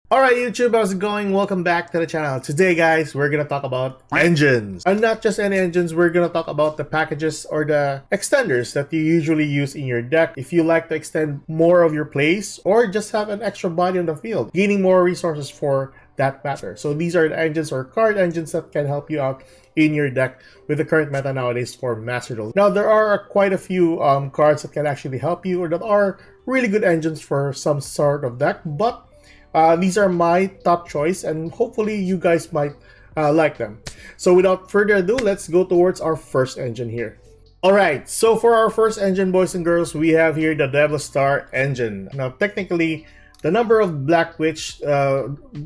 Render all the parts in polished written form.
Alright YouTube, how's it going? Welcome back to the channel. Today guys, we're gonna talk about engines. And not just any engines, we're gonna talk about the packages or the extenders that you usually use in your deck if you like to extend more of your plays or just have an extra body on the field, gaining more resources for that matter. So these are the engines or card engines that can help you out in your deck with the current meta nowadays for Master Duel. Now there are quite a few cards that can actually help you or that are really good engines for some sort of deck, but these are my top choice and hopefully you guys might like them. So without further ado, let's go towards our first engine here. Alright, so for our first engine, boys and girls, we have here the Devilstar engine. Now technically, the number of Black Witch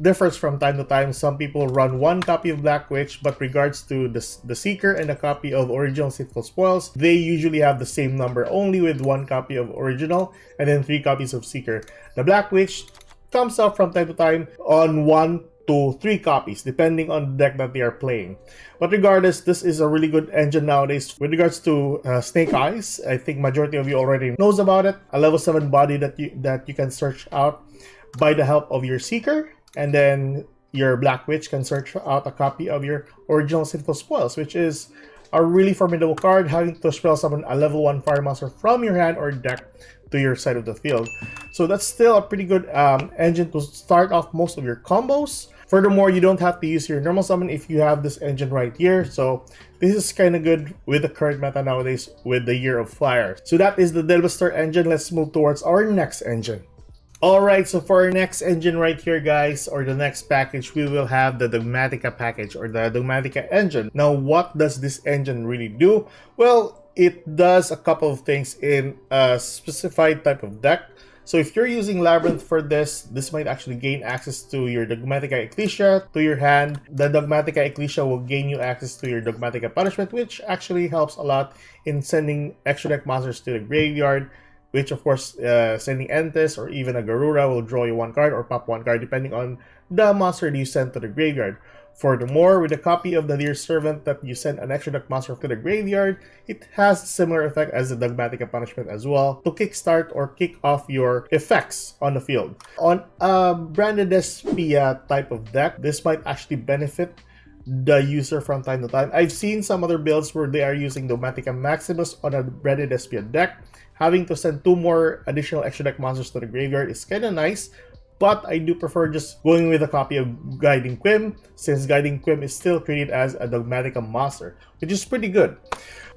differs from time to time. Some people run one copy of Black Witch, but regards to the Seeker and a copy of Original Sinful Spoils, they usually have the same number, only with one copy of Original and then 3 copies of Seeker. The Black Witch comes out from time to time on 1 to 3 copies depending on the deck that they are playing. But regardless, this is a really good engine nowadays. With regards to Snake Eyes, I think majority of you already knows about it. A level 7 body that you can search out by the help of your Seeker, and then your Black Witch can search out a copy of your Original Sinful Spoils, which is a really formidable card, having to spell summon a level 1 fire monster from your hand or deck to your side of the field. So that's still a pretty good engine to start off most of your combos. Furthermore, you don't have to use your normal summon if you have this engine right here. So this is kind of good with the current meta nowadays with the Year of Fire. So that is the Devilstar engine. Let's move towards our next engine. Alright, so for our next engine right here guys, or the next package, we will have the Dogmatica package or the Dogmatica engine. Now what does this engine really do? Well, it does a couple of things in a specified type of deck. So if you're using Labyrinth for this might actually gain access to your Dogmatica Ecclesia to your hand. The Dogmatica Ecclesia will gain you access to your Dogmatica Punishment, which actually helps a lot in sending extra deck monsters to the graveyard, which of course sending Entes or even a Garura will draw you 1 card or pop 1 card depending on the monster that you send to the graveyard. Furthermore, with a copy of the Dear Servant that you send an extra deck monster to the graveyard, it has a similar effect as the Dogmatica Punishment as well to kickstart or kick off your effects on the field. On a Branded Espia type of deck, this might actually benefit the user from time to time. I've seen some other builds where they are using Dogmatica Maximus on a Branded Espia deck. Having to send 2 more additional extra deck monsters to the graveyard is kind of nice, but I do prefer just going with a copy of Guiding Quim, since Guiding Quim is still treated as a Dogmatica monster, which is pretty good.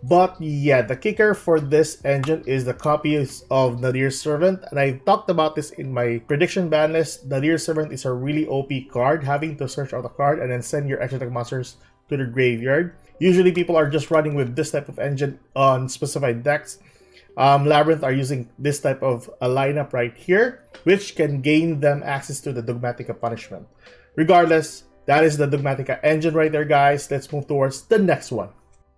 But yeah, the kicker for this engine is the copies of Nadir Servant, and I talked about this in my prediction ban list. Nadir Servant is a really OP card, having to search out a card and then send your extra deck monsters to the graveyard. Usually people are just running with this type of engine on specified decks. Labyrinth are using this type of a lineup right here, which can gain them access to the Dogmatica Punishment. Regardless, that is the Dogmatica engine right there, guys. Let's move towards the next one.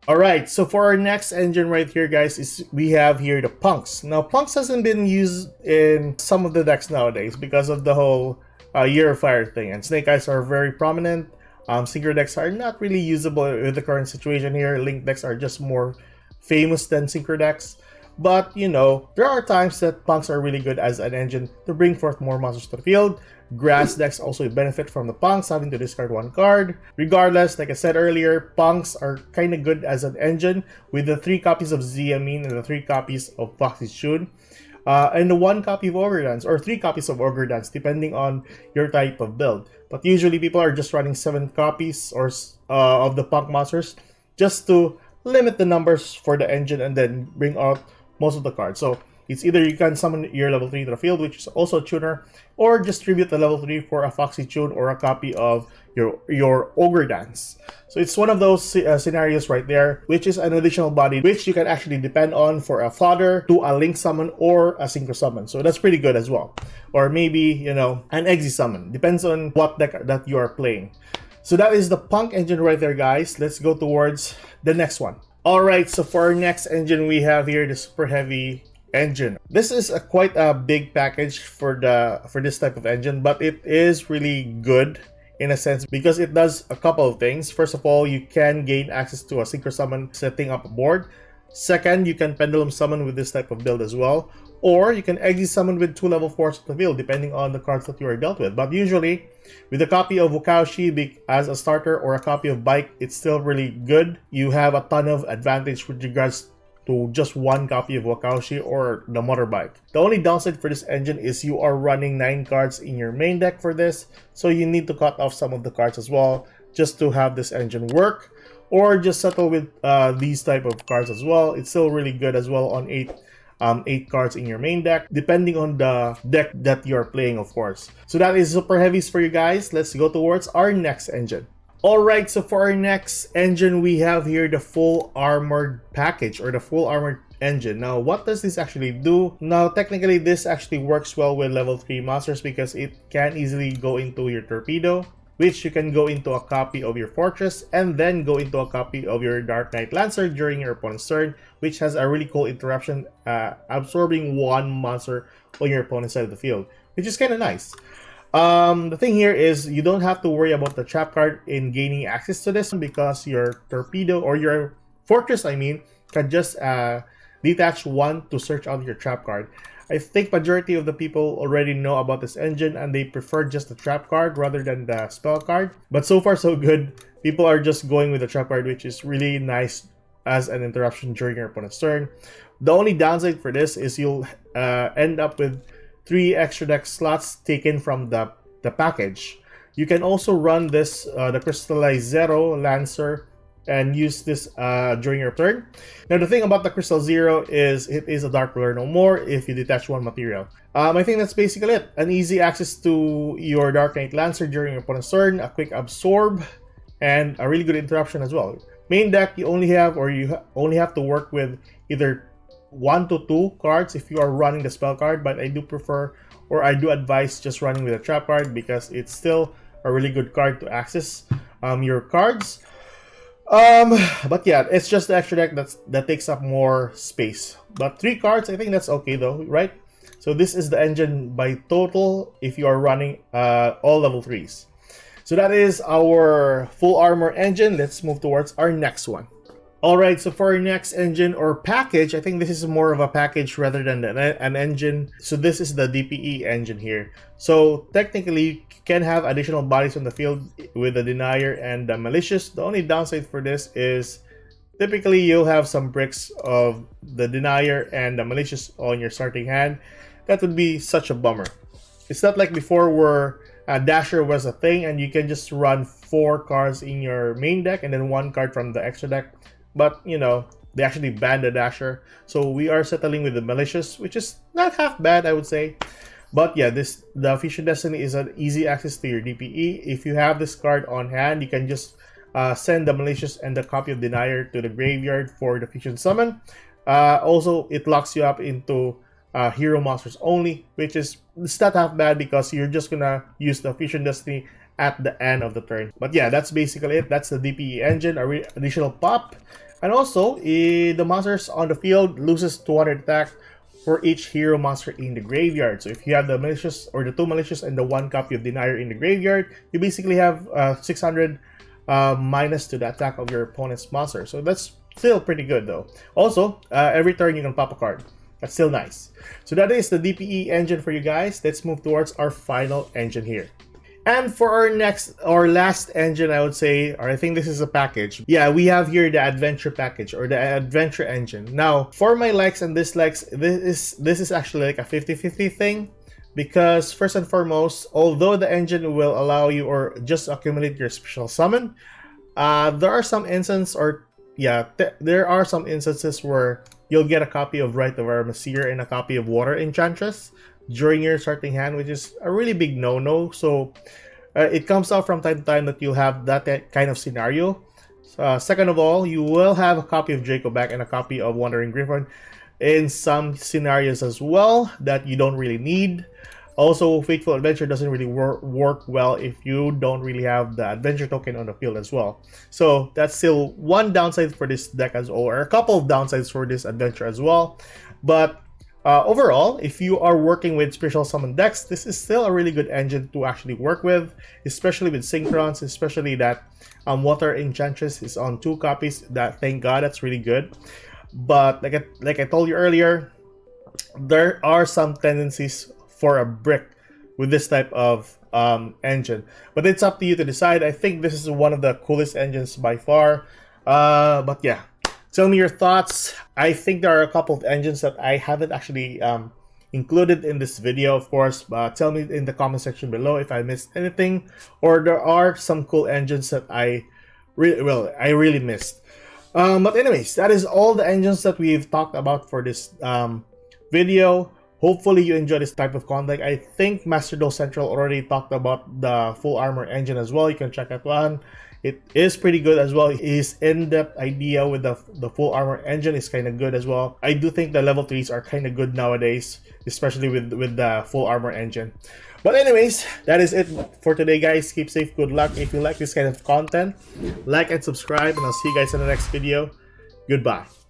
Alright, so for our next engine right here, guys, is we have here the Punks. Now, Punks hasn't been used in some of the decks nowadays because of the whole Year of Fire thing, and Snake Eyes are very prominent. Synchro decks are not really usable with the current situation here. Link decks are just more famous than Synchro decks. But, you know, there are times that Punks are really good as an engine to bring forth more monsters to the field. Grass decks also benefit from the Punks having to discard 1 card. Regardless, like I said earlier, Punks are kind of good as an engine with the 3 copies of Ziamin and the 3 copies of Foxy Shun. And the 1 copy of Ogre Dance, or 3 copies of Ogre Dance, depending on your type of build. But usually people are just running 7 copies or of the Punk monsters just to limit the numbers for the engine and then bring out most of the cards. So it's either you can summon your level 3 to the field, which is also a tuner, or distribute the level 3 for a Foxy Tune or a copy of your Ogre Dance. So it's one of those scenarios right there, which is an additional body which you can actually depend on for a fodder to a Link summon or a Synchro summon. So that's pretty good as well. Or maybe, you know, an Exi summon. Depends on what deck that you are playing. So that is the Punk engine right there, guys. Let's go towards the next one. Alright, so for our next engine, we have here the Super Heavy engine. This is quite a big package for this type of engine, but it is really good in a sense because it does a couple of things. First of all, you can gain access to a Synchro Summon setting up a board. Second, you can pendulum summon with this type of build as well, or you can exit summon with 2 level 4s of the field depending on the cards that you are dealt with. But usually, with a copy of Wukaoshi as a starter or a copy of Bike, it's still really good. You have a ton of advantage with regards to just one copy of Wukaoshi or the motorbike. The only downside for this engine is you are running 9 cards in your main deck for this, so you need to cut off some of the cards as well just to have this engine work, or just settle with these type of cards as well. It's still really good as well on 8 cards in your main deck, depending on the deck that you're playing, of course. So that is super heavies for you guys. Let's go towards our next engine. Alright, so for our next engine, we have here the full armored package or the full armored engine. Now, what does this actually do? Now, technically, this actually works well with level 3 monsters because it can easily go into your torpedo, which you can go into a copy of your fortress and then go into a copy of your Dark Knight Lancer during your opponent's turn, which has a really cool interruption, absorbing 1 monster on your opponent's side of the field, which is kind of nice. The thing here is you don't have to worry about the trap card in gaining access to this because your torpedo or your fortress, I mean, can just detach 1 to search out your trap card. I think majority of the people already know about this engine and they prefer just the trap card rather than the spell card. But so far so good. People are just going with the trap card, which is really nice as an interruption during your opponent's turn. The only downside for this is you'll end up with 3 extra deck slots taken from the package. You can also run this, the Crystallized Zero Lancer, and use this during your turn. Now the thing about the Crystal Zero is it is a Dark Ruler no more if you detach 1 material. I think that's basically it. An easy access to your Dark Knight Lancer during your opponent's turn, a quick absorb, and a really good interruption as well. Main deck, you only have to work with either 1 to 2 cards if you are running the spell card, but I do prefer, or I do advise just running with a trap card because it's still a really good card to access your cards. But yeah, it's just the extra deck that takes up more space. But 3 cards, I think that's okay though, right? So this is the engine by total if you are running all level 3s. So that is our full armor engine. Let's move towards our next one. Alright, so for our next engine or package, I think this is more of a package rather than an engine. So this is the DPE engine here. So technically, you can have additional bodies on the field with the Denier and the Malicious. The only downside for this is typically you'll have some bricks of the Denier and the Malicious on your starting hand. That would be such a bummer. It's not like before where Dasher was a thing and you can just run 4 cards in your main deck and then 1 card from the extra deck. But, you know, they actually banned the Dasher. So we are settling with the Malicious, which is not half bad, I would say. But yeah, the Fusion Destiny is an easy access to your DPE. If you have this card on hand, you can just send the Malicious and the copy of Denier to the graveyard for the Fusion Summon. Also, it locks you up into Hero Monsters only, which is it's not half bad because you're just gonna use the Fusion Destiny at the end of the turn. But yeah, that's basically it. That's the DPE engine, additional pop. And also, the monsters on the field loses 200 attack for each hero monster in the graveyard. So if you have the Malicious or the 2 Malicious and the 1 copy of Denier in the graveyard, you basically have 600 minus to the attack of your opponent's monster. So that's still pretty good though. Also, every turn you can pop a card. That's still nice. So that is the DPE engine for you guys. Let's move towards our final engine here. And for our next or last engine, I would say, or I think this is a package. Yeah, we have here the adventure package or the adventure engine. Now, for my likes and dislikes, this is actually like a 50-50 thing. Because first and foremost, although the engine will allow you or just accumulate your special summon, there are some instances where you'll get a copy of Rite of Armaseer and a copy of Water Enchantress during your starting hand, which is a really big no-no. So it comes out from time to time that you'll have that kind of scenario. Second of all, you will have a copy of Draco back and a copy of Wandering Griffin in some scenarios as well that you don't really need. Also, Fateful Adventure doesn't really work well if you don't really have the adventure token on the field as well. So that's still one downside for this deck as well, or a couple of downsides for this adventure as well. But overall, if you are working with special summon decks, this is still a really good engine to actually work with, especially with Synchrons, especially that Water Enchantress is on 2 copies. That, thank God, that's really good. But like I told you earlier, there are some tendencies for a brick with this type of engine, but it's up to you to decide. I think this is one of the coolest engines by far. But yeah, tell me your thoughts. I think there are a couple of engines that I haven't actually included in this video, of course, but tell me in the comment section below if I missed anything, or there are some cool engines that I really missed. But anyways, that is all the engines that we've talked about for this video. Hopefully you enjoy this type of content. I think Master Duel Central already talked about the full armor engine as well. You can check that one. It is pretty good as well. His in-depth idea with the full armor engine is kind of good as well. I do think the level 3s are kind of good nowadays, especially with the full armor engine. But anyways, that is it for today, guys. Keep safe, good luck. If you like this kind of content, like and subscribe, and I'll see you guys in the next video. Goodbye.